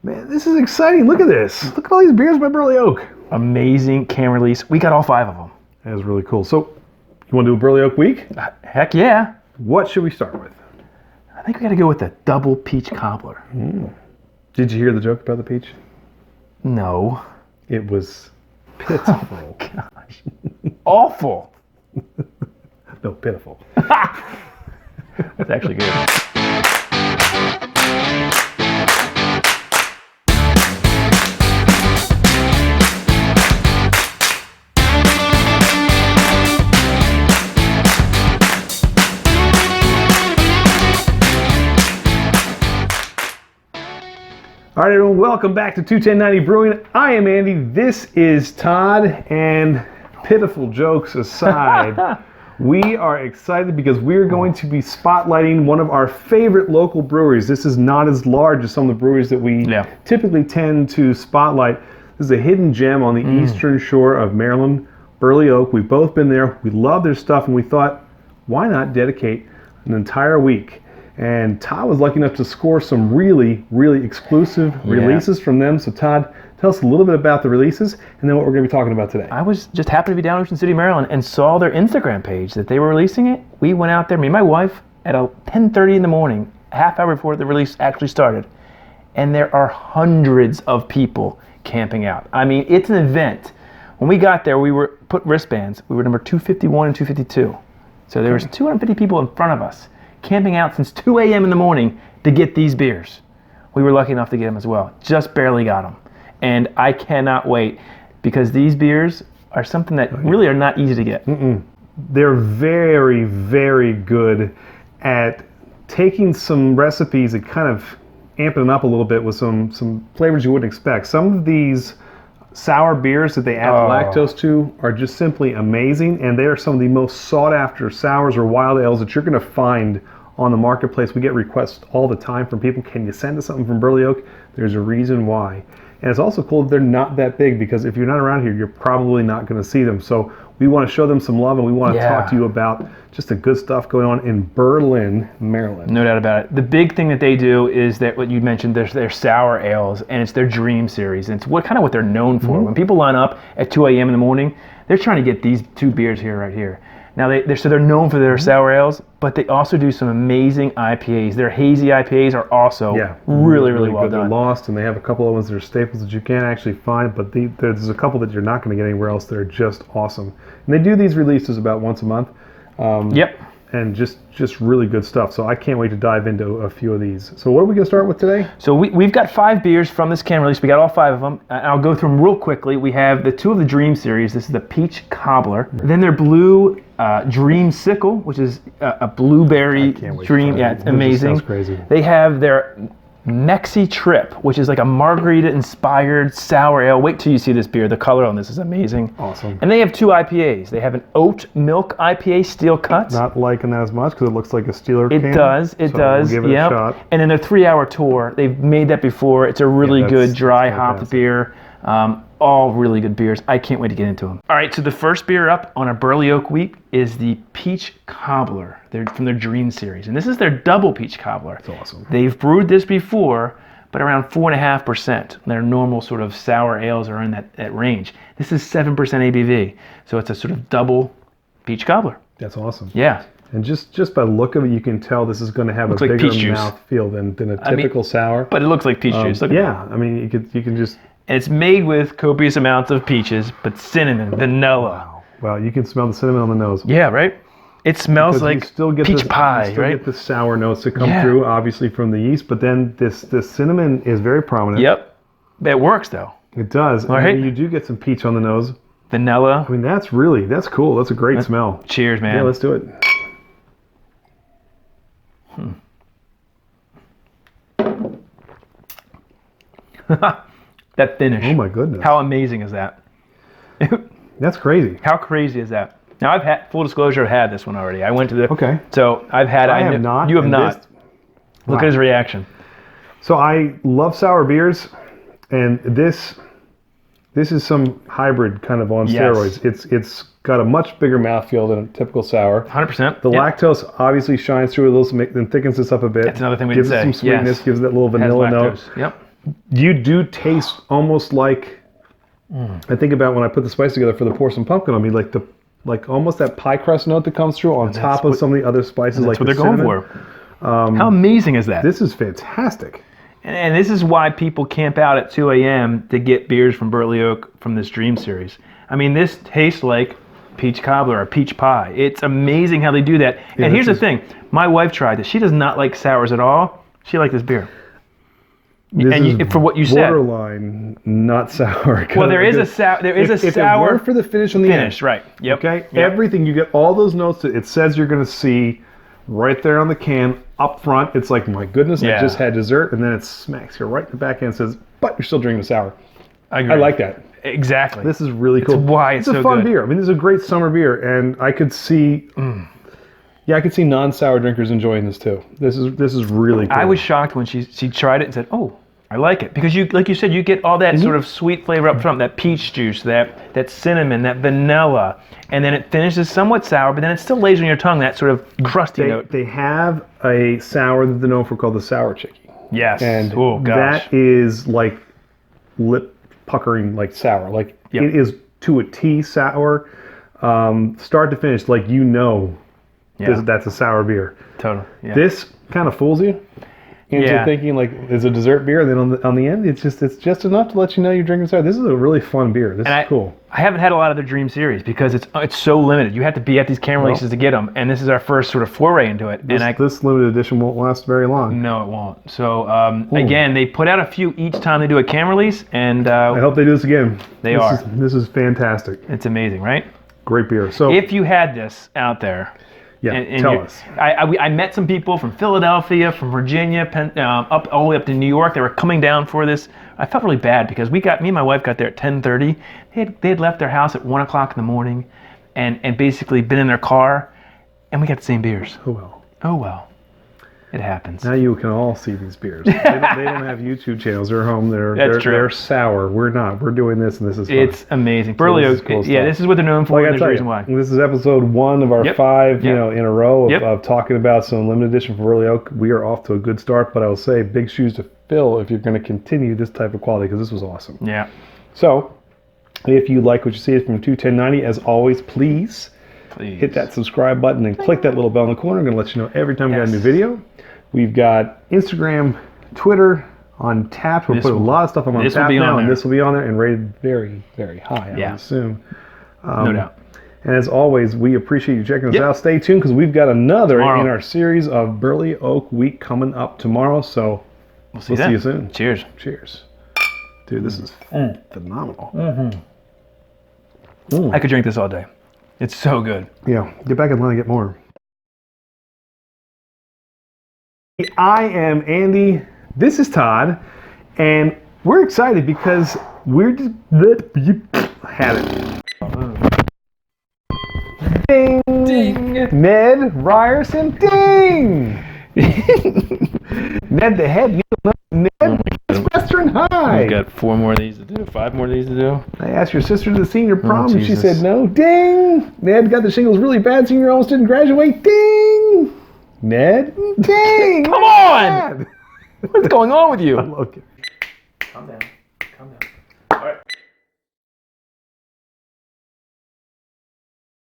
Man, this is exciting. Look at this. Look at all these beers by Burley Oak. Amazing can release. We got all 5 of them. That is really cool. So, you want to do a Burley Oak week? Heck yeah. What should we start with? I think we got to go with the Double Peach Cobbler. Did you hear the joke about the peach? No. It was pitiful. Oh my gosh. Awful. No, pitiful. That's actually good. All right, everyone, welcome back to 21090 Brewing. I am Andy, this is Todd, and pitiful jokes aside, we are excited because we're going to be spotlighting one of our favorite local breweries. This is not as large as some of the breweries that we typically tend to spotlight. This is a hidden gem on the eastern shore of Maryland, Burley Oak. We've both been there. We love their stuff, and we thought, why not dedicate an entire week? And Todd was lucky enough to score some really, really exclusive releases from them. So Todd, tell us a little bit about the releases and then what we're going to be talking about today. I was just happy to be down in Ocean City, Maryland, and saw their Instagram page that they were releasing it. We went out there, me and my wife, at 10:30 in the morning, a half hour before the release actually started. And there are hundreds of people camping out. I mean, it's an event. When we got there, we were put wristbands. We were number 251 and 252. So there was 250 people in front of us, camping out since 2 a.m. in the morning to get these beers. We were lucky enough to get them as well. Just barely got them. And I cannot wait because these beers are something that really are not easy to get. They're very, very good at taking some recipes and kind of amping it up a little bit with some flavors you wouldn't expect. Some of these sour beers that they add lactose to are just simply amazing, and they are some of the most sought after sours or wild ales that you're going to find on the marketplace. We get requests all the time from people, can you send us something from Burley Oak? There's a reason why. And it's also cool that they're not that big, because if you're not around here, you're probably not going to see them. So we want to show them some love, and we want to talk to you about just the good stuff going on in Berlin, Maryland. No doubt about it. The big thing that they do is that what you mentioned, their sour ales, and it's their Dream series. And it's what they're known for. When people line up at 2 a.m. in the morning, they're trying to get these 2 beers here, right here. Now, they're known for their sour ales, but they also do some amazing IPAs. Their hazy IPAs are also really well done. They're lost, and they have a couple of ones that are staples that you can't actually find, but there's a couple that you're not going to get anywhere else that are just awesome. And they do these releases about once a month. And just really good stuff. So I can't wait to dive into a few of these. So what are we going to start with today? So we've got 5 beers from this can release. We got all 5 of them. I'll go through them real quickly. We have the 2 of the Dream series. This is the Peach Cobbler. Then their Blue Dream Sickle, which is a blueberry dream. Yeah, it's amazing. Sounds crazy. They have their Mexi Trip, which is like a margarita-inspired sour ale. Wait till you see this beer. The color on this is amazing. Awesome. And they have 2 IPAs. They have an oat milk IPA, steel cut. Not liking that as much because it looks like a Steeler can. It does. We'll give it a shot. And then their 3-hour tour. They've made that before. It's a really good dry hopped beer. All really good beers. I can't wait to get into them. All right, so the first beer up on our Burley Oak week is the Peach Cobbler. They're from their Dream series. And this is their Double Peach Cobbler. That's awesome. They've brewed this before, but around 4.5%. Their normal sort of sour ales are in that range. This is 7% ABV. So it's a sort of double peach cobbler. That's awesome. Yeah. And just by the look of it, you can tell this is going to have a bigger mouthfeel than a typical sour. But it looks like peach juice. I mean, you can just... And it's made with copious amounts of peaches, but cinnamon, vanilla. Wow, you can smell the cinnamon on the nose. Yeah, right? It smells like peach pie, you still get the sour notes that come through, obviously, from the yeast, but then this cinnamon is very prominent. Yep. It works, though. It does. Right? And you do get some peach on the nose. Vanilla. I mean, that's cool. That's a great smell. Cheers, man. Yeah, let's do it. That finish. Oh my goodness. How amazing is that? That's crazy. How crazy is that? Now I've had, full disclosure, I've had this one already. I went to the... Okay. So I've had... I have not. You have not. Look at his reaction. So I love sour beers, and this is some hybrid kind of on steroids. It's got a much bigger mouthfeel than a typical sour. 100%. The lactose obviously shines through a little and thickens this up a bit. That's another thing we gives didn't say. Gives it some sweetness, gives it that little vanilla note. Yep. you do taste almost like, I think about when I put the spice together for the pour some pumpkin on me, like almost that pie crust note that comes through on top of some of the other spices, like what the they're cinnamon. going for. How amazing is that? This is fantastic. And this is why people camp out at 2 a.m. to get beers from Burley Oak from this Dream series. I mean, this tastes like peach cobbler or peach pie. It's amazing how they do that. Yeah, and here's the thing. My wife tried this. She does not like sours at all. She liked this beer. This for what you said. Borderline not sour. Well, there is a sour. There is a if sour it weren't for the finish on the finish, end, right? Yep. Okay. Yep. Everything, you get all those notes that it says you're going to see right there on the can up front. It's like, my goodness, I just had dessert, and then it smacks you right in the back end and says, but you're still drinking the sour. I agree. I like that. Exactly. This is really cool. It's why it's a so fun good. beer. I mean, this is a great summer beer, and I could see, I could see non-sour drinkers enjoying this too. This is really cool. I was shocked when she tried it and said, "Oh, I like it," because like you said, you get all that sort of sweet flavor up front, that peach juice, that cinnamon, that vanilla, and then it finishes somewhat sour, but then it still lays on your tongue that sort of crusty note. They have a sour that they're known for called the Sour Chickie. Yes. And oh gosh, that is like lip puckering, like sour. Like it is to a T sour, start to finish. Like that's a sour beer. Totally. Yeah. This kind of fools you into thinking like it's a dessert beer, and then on the end it's just enough to let you know you're drinking sour. This is a really fun beer. This is cool. I haven't had a lot of the Dream series because it's so limited. You have to be at these camera releases to get them, and this is our first sort of foray into it. This limited edition won't last very long. No, it won't. So again, they put out a few each time they do a camera release, and I hope they do this again. This is fantastic. It's amazing, right? Great beer. So if you had this out there. Tell us. I met some people from Philadelphia, from Virginia, all the way up to New York. They were coming down for this. I felt really bad because me and my wife got there at 10:30. They had left their house at 1 o'clock in the morning, and basically been in their car, and we got the same beers. Oh well. It happens. Now you can all see these beers. They don't have YouTube channels. They're home. They're sour. We're not. We're doing this, and this is fun. It's amazing. Burley Oak. Cool this is what they're known for. And there's a reason why. This is episode 1 of our 5, in a row of talking about some limited edition for Burley Oak. We are off to a good start, but I will say big shoes to fill if you're going to continue this type of quality, because this was awesome. Yeah. So, if you like what you see from 21090, as always, please hit that subscribe button and click that little bell in the corner. I'm going to let you know every time we got a new video. We've got Instagram, Twitter, Untappd. We're putting a lot of stuff on Untappd now, and this will be on there and rated very, very high, I would assume. No doubt. And as always, we appreciate you checking us out. Stay tuned, because we've got another in our series of Burley Oak Week coming up tomorrow. So we'll see you soon. Cheers. Cheers. Dude, this is phenomenal. I could drink this all day. It's so good. Yeah, get back in line and get more. I am Andy, this is Todd, and we're excited because we're just had it. Ding! Ding! Ned Ryerson, ding! Ned the head, Ned Western High. We've got 4 more of these to do, 5 more of these to do. I asked your sister to the senior prom, and she said no. Ding! Ned got the shingles really bad, senior almost didn't graduate. Ding! Ned? Dang! Come on! What's going on with you? Okay. Calm down. Calm down.